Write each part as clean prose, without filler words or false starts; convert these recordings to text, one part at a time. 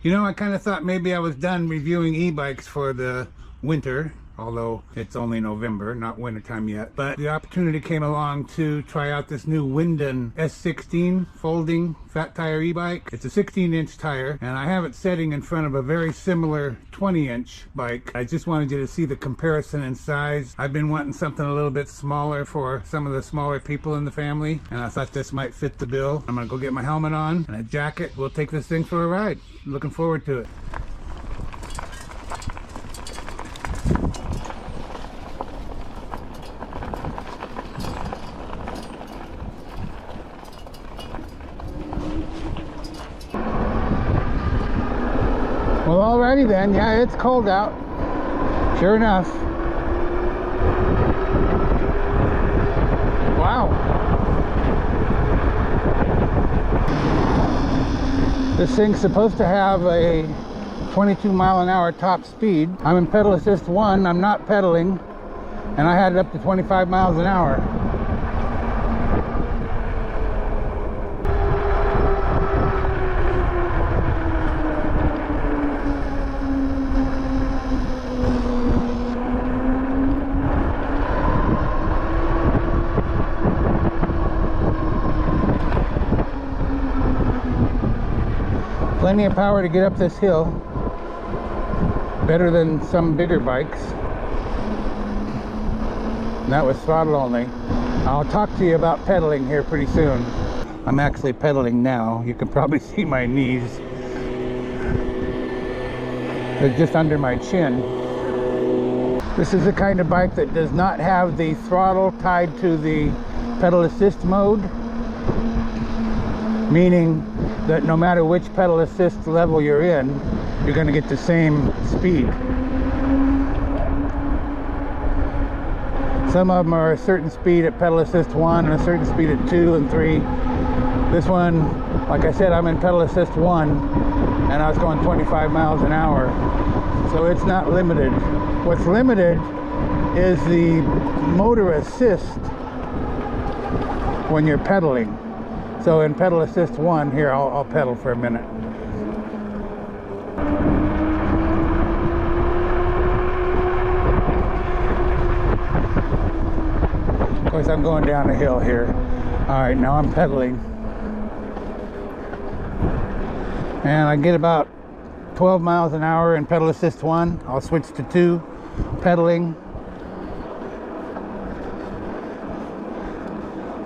You know, I kind of thought maybe I was done reviewing e-bikes for the winter, although it's only November, not wintertime yet. But the opportunity came along to try out this new Windone S16 folding fat tire e-bike. It's a 16-inch tire, and I have it setting in front of a very similar 20-inch bike. I just wanted you to see the comparison in size. I've been wanting something a little bit smaller for some of the smaller people in the family, and I thought this might fit the bill. I'm gonna go get my helmet on and a jacket. We'll take this thing for a ride. Looking forward to it. Well, alrighty then. Yeah, it's cold out. Sure enough. Wow. This thing's supposed to have a 22-mile-an-hour top speed. I'm in pedal assist 1. I'm not pedaling, and I had it up to 25 miles an hour. Plenty of power to get up this hill. Better than some bigger bikes. And that was throttle only. I'll talk to you about pedaling here pretty soon. I'm actually pedaling now. You can probably see my knees. They're just under my chin. This is the kind of bike that does not have the throttle tied to the pedal assist mode, meaning that no matter which pedal assist level you're in, you're going to get the same speed. Some of them are a certain speed at pedal assist 1 and a certain speed at 2 and 3. This one, like I said, I'm in pedal assist 1 and I was going 25 miles an hour. So it's not limited. What's limited is the motor assist when you're pedaling. So in pedal assist 1, here I'll pedal for a minute. Of course, I'm going down a hill here. All right, now I'm pedaling. And I get about 12 miles an hour in pedal assist 1. I'll switch to 2, pedaling.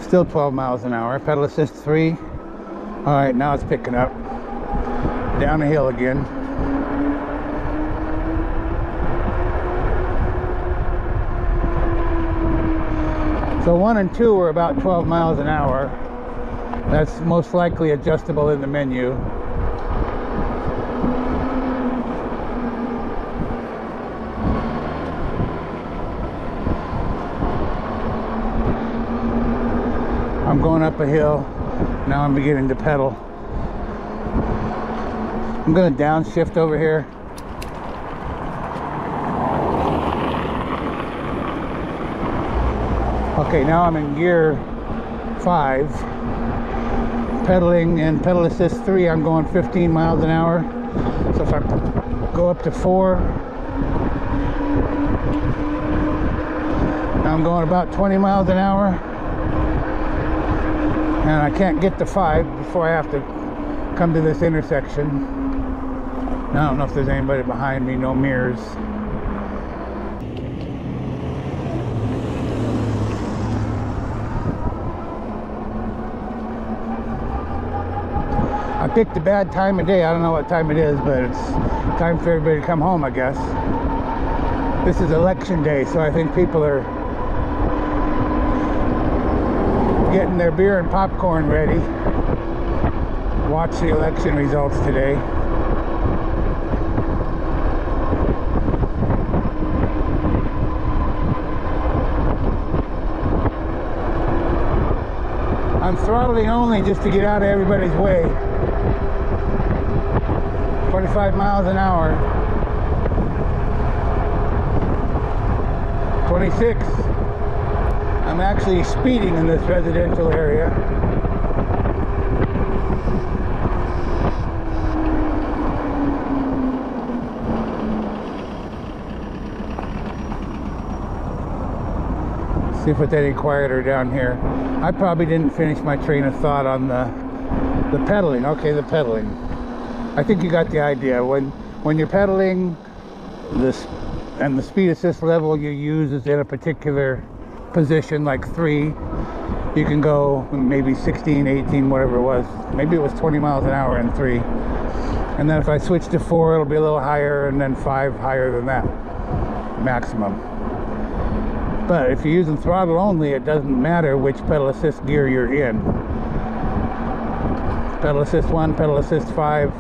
Still 12 miles an hour. Pedal assist 3. All right, now it's picking up. Down the hill again. So 1 and 2 are about 12 miles an hour. That's most likely adjustable in the menu. I'm going up a hill. Now I'm beginning to pedal. I'm going to downshift over here. Okay, now I'm in gear 5. Pedaling in pedal assist 3, I'm going 15 miles an hour. So if I go up to 4, now I'm going about 20 miles an hour. And I can't get to 5 before I have to come to this intersection. I don't know if there's anybody behind me, no mirrors. I picked a bad time of day. I don't know what time it is, but it's time for everybody to come home, I guess. This is election day, so I think people are getting their beer and popcorn ready. Watch the election results today. I'm throttling only just to get out of everybody's way. 25 miles an hour. 26. I'm actually speeding in this residential area. See if it's any quieter down here. I probably didn't finish my train of thought on the pedaling. Okay, the pedaling. I think you got the idea. When you're pedaling, and the speed assist level you use is in a particular position, like 3, you can go maybe 16, 18, whatever it was. Maybe it was 20 miles an hour in 3. And then if I switch to 4, it'll be a little higher, and then 5 higher than that, maximum. But if you're using throttle only, it doesn't matter which pedal assist gear you're in. Pedal assist 1, pedal assist 5,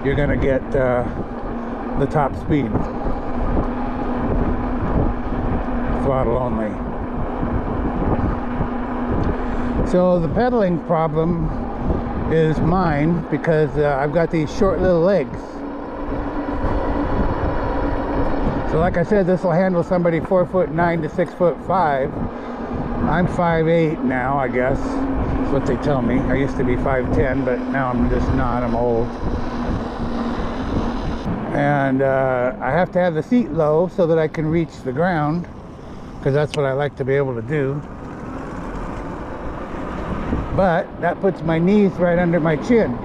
you're gonna get the top speed. Throttle only. So the pedaling problem is mine because I've got these short little legs. So like I said, this will handle somebody 4'9" to 6'5". I'm 5'8" now, I guess. That's what they tell me. I used to be 5'10", but now I'm just not. I'm old. And I have to have the seat low so that I can reach the ground, because that's what I like to be able to do. But that puts my knees right under my chin.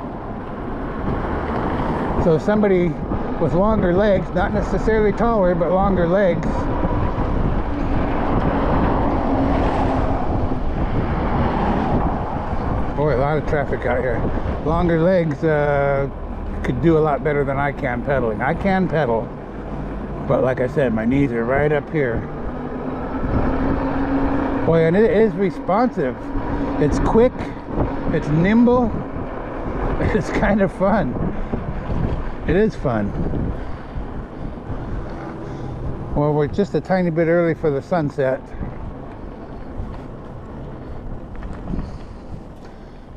So somebody with longer legs, not necessarily taller, but longer legs, boy, a lot of traffic out here. Longer legs could do a lot better than I can pedaling. I can pedal, but like I said, my knees are right up here. Boy, and it is responsive. It's quick, it's nimble, it's kind of fun. It is fun. Well, we're just a tiny bit early for the sunset,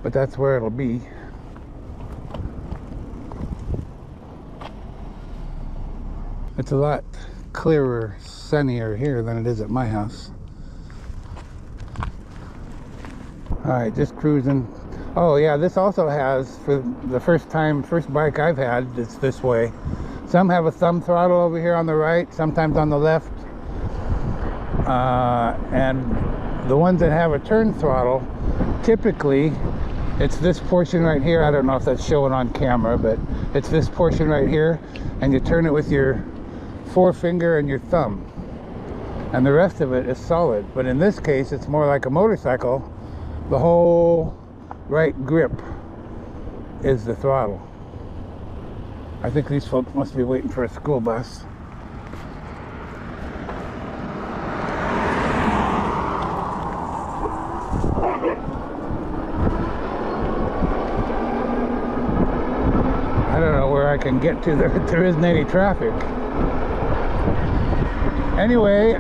but that's where it'll be. It's a lot clearer, sunnier here than it is at my house. Alright, just cruising. Oh yeah, this also has, for the first bike I've had, it's this way. Some have a thumb throttle over here on the right, sometimes on the left. And the ones that have a turn throttle, typically, it's this portion right here. I don't know if that's showing on camera, but it's this portion right here, and you turn it with your forefinger and your thumb. And the rest of it is solid. But in this case, it's more like a motorcycle. The whole right grip is the throttle. I think these folks must be waiting for a school bus. I don't know where I can get to. There isn't any traffic. Anyway,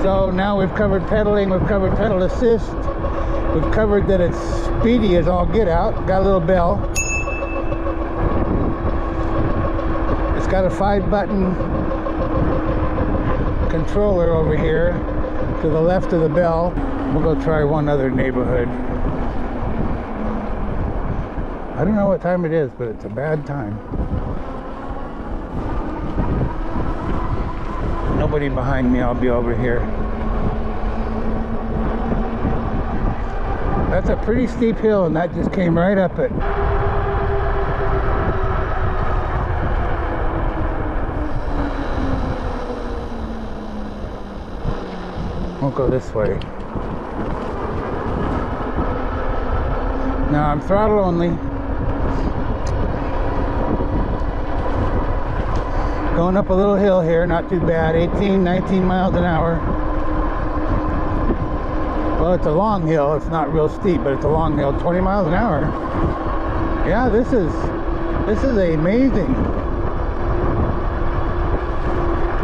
so now we've covered pedaling, we've covered pedal assist, we've covered that it's speedy as all get out. Got a little bell. It's got a 5-button controller over here to the left of the bell. We'll go try one other neighborhood. I don't know what time it is, but it's a bad time. Nobody behind me, I'll be over here. That's a pretty steep hill, and that just came right up it. We'll go this way. Now I'm throttle only. Going up a little hill here, not too bad, 18, 19 miles an hour. Well, it's a long hill, it's not real steep, but it's a long hill, 20 miles an hour. Yeah, this is amazing.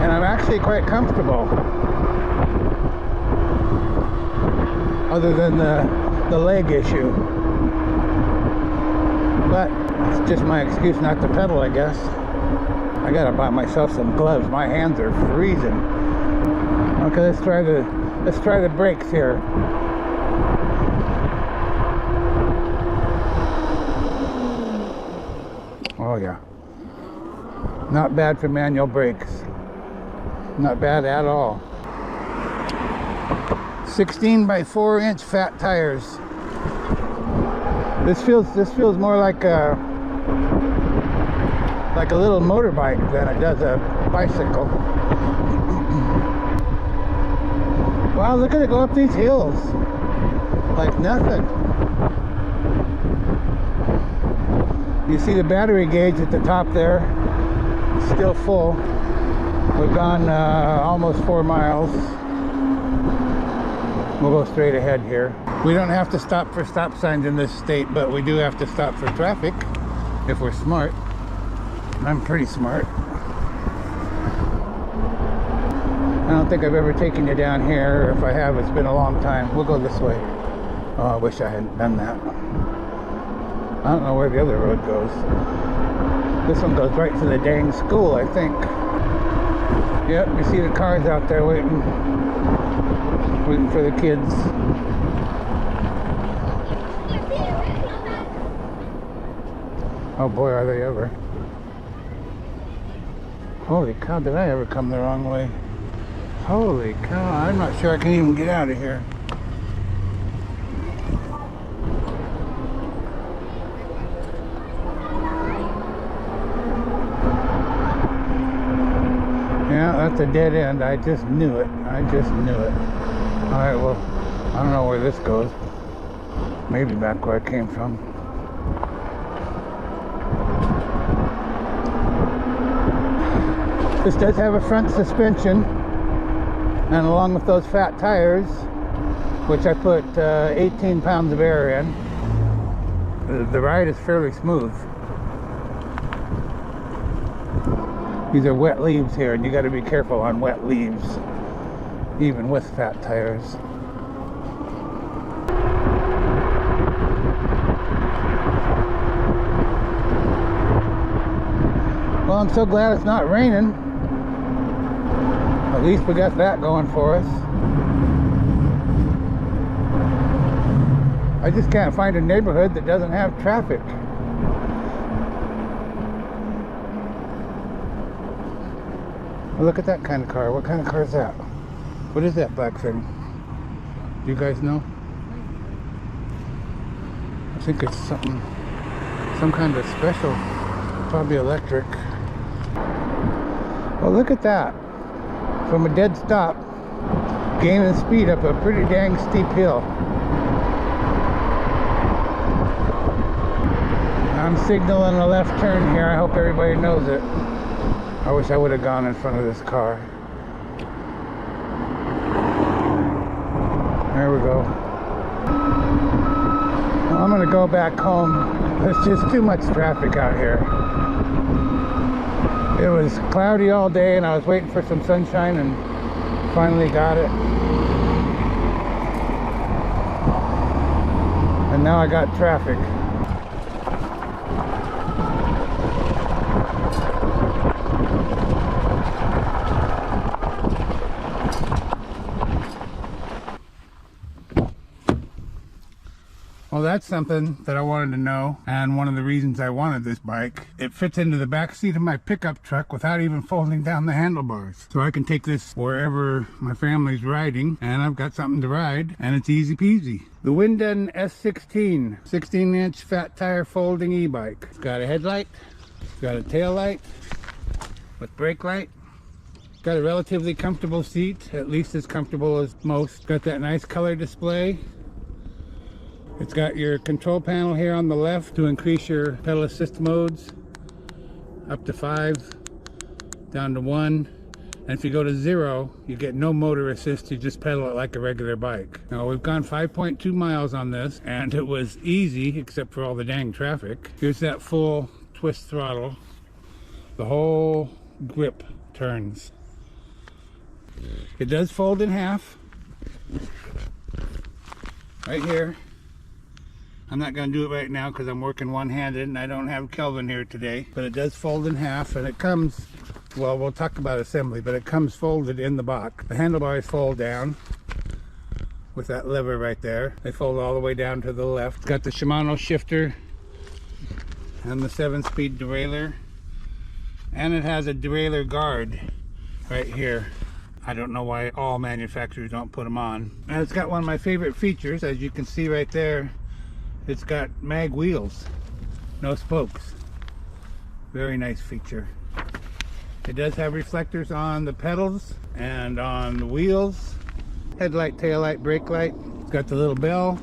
And I'm actually quite comfortable. Other than the leg issue. But it's just my excuse not to pedal, I guess. I gotta buy myself some gloves. My hands are freezing. Okay, let's try the brakes here. Oh yeah. Not bad for manual brakes. Not bad at all. 16 by 4-inch fat tires. This feels more like a little motorbike than it does a bicycle. Wow, look at it go up these hills like nothing. You see the battery gauge at the top there, still full. We've gone almost 4 miles. We'll go straight ahead here. We don't have to stop for stop signs in this state, but we do have to stop for traffic if we're smart. I'm pretty smart. I don't think I've ever taken you down here. If I have, it's been a long time. We'll go this way. Oh, I wish I hadn't done that. I don't know where the other road goes. This one goes right to the dang school, I think. Yep, you see the cars out there waiting for the kids. Oh boy, are they ever. Holy cow, did I ever come the wrong way? Holy cow, I'm not sure I can even get out of here. Yeah, that's a dead end. I just knew it. I just knew it. Alright, well, I don't know where this goes. Maybe back where I came from. This does have a front suspension, and along with those fat tires, which I put 18 pounds of air in, the ride is fairly smooth. These are wet leaves here, and you got to be careful on wet leaves, even with fat tires. Well, I'm so glad it's not raining. At least we got that going for us. I just can't find a neighborhood that doesn't have traffic. Well, look at that kind of car. What kind of car is that? What is that black thing? Do you guys know? I think it's some kind of special, probably electric. Well, look at that. From a dead stop, gaining speed up a pretty dang steep hill. I'm signaling a left turn here. I hope everybody knows it. I wish I would have gone in front of this car. There we go. Well, I'm gonna go back home. There's just too much traffic out here. It was cloudy all day and I was waiting for some sunshine and finally got it. And now I got traffic. Well, that's something that I wanted to know, and one of the reasons I wanted this bike. It fits into the back seat of my pickup truck without even folding down the handlebars. So I can take this wherever my family's riding, and I've got something to ride, and it's easy peasy. The Windone S16, 16-inch fat tire folding e-bike. It's got a headlight, it's got a tail light with brake light. Got a relatively comfortable seat, at least as comfortable as most. Got that nice color display. It's got your control panel here on the left to increase your pedal assist modes up to 5, down to 1. And if you go to 0, you get no motor assist, you just pedal it like a regular bike. Now we've gone 5.2 miles on this, and it was easy except for all the dang traffic. Here's that full twist throttle. The whole grip turns. It does fold in half. Right here. I'm not going to do it right now because I'm working one-handed and I don't have Kelvin here today. But it does fold in half, and it comes, well, we'll talk about assembly, but it comes folded in the box. The handlebars fold down with that lever right there. They fold all the way down to the left. It's got the Shimano shifter and the 7-speed derailleur. And it has a derailleur guard right here. I don't know why all manufacturers don't put them on. And it's got one of my favorite features, as you can see right there. It's got mag wheels, no spokes. Very nice feature. It does have reflectors on the pedals and on the wheels. Headlight, tail light, brake light. It's got the little bell.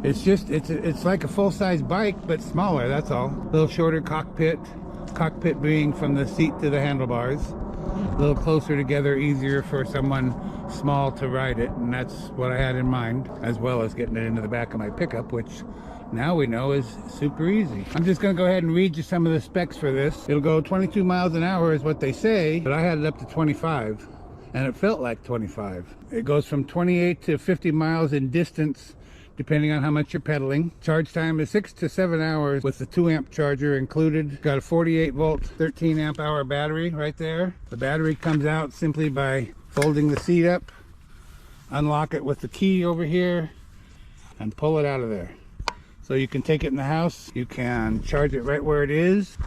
It's like a full-size bike, but smaller, that's all. A little shorter cockpit being from the seat to the handlebars. A little closer together, easier for someone small to ride it, and that's what I had in mind, as well as getting it into the back of my pickup, which now we know is super easy. I'm just going to go ahead and read you some of the specs for this. It'll go 22 miles an hour is what they say, but I had it up to 25, and it felt like 25. It goes from 28 to 50 miles in distance, depending on how much you're pedaling. Charge time is 6 to 7 hours with the 2-amp charger included. Got a 48-volt, 13-amp-hour battery right there. The battery comes out simply by folding the seat up, unlock it with the key over here, and pull it out of there. So you can take it in the house. You can charge it right where it is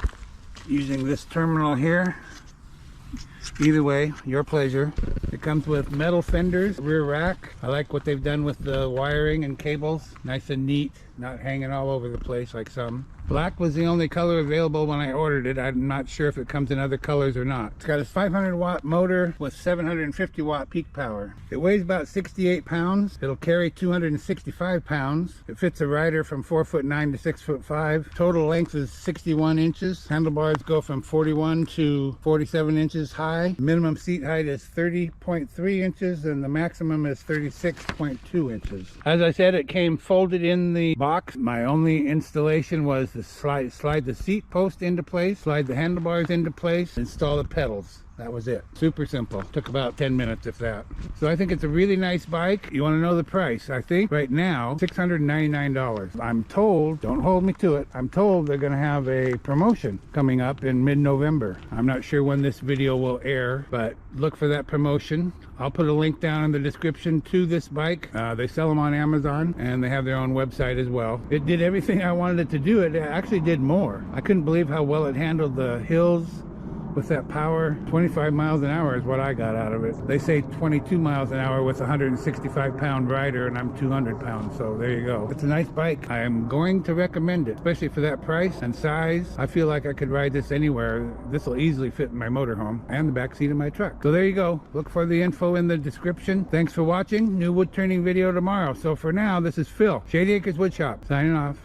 using this terminal here. Either way, your pleasure. It comes with metal fenders, rear rack. I like what they've done with the wiring and cables. Nice and neat, not hanging all over the place like some. Black was the only color available when I ordered it. I'm not sure if it comes in other colors or not. It's got a 500-watt motor with 750-watt peak power. It weighs about 68 pounds. It'll carry 265 pounds. It fits a rider from 4'9" to 6'5". Total length is 61 inches. Handlebars go from 41 to 47 inches high. Minimum seat height is 30.3 inches and the maximum is 36.2 inches. As I said, it came folded in the box. My only installation was to slide the seat post into place, slide the handlebars into place, install the pedals. That was it. Super simple. Took about 10 minutes, if that. So I think it's a really nice bike. You want to know the price? I think right now, $699. I'm told, don't hold me to it, I'm told they're going to have a promotion coming up in mid-November. I'm not sure when this video will air, but look for that promotion. I'll put a link down in the description to this bike. They sell them on Amazon, and they have their own website as well. It did everything I wanted it to do. It actually did more. I couldn't believe how well it handled the hills with that power. 25 miles an hour is what I got out of it. They say 22 miles an hour with a 165-pound rider, and I'm 200 pounds, so there you go. It's a nice bike. I am going to recommend it, especially for that price and size. I feel like I could ride this anywhere. This will easily fit in my motorhome and the back seat of my truck. So there you go. Look for the info in the description. Thanks for watching. New wood turning video tomorrow. So for now, this is Phil, Shady Acres Wood Shop, signing off.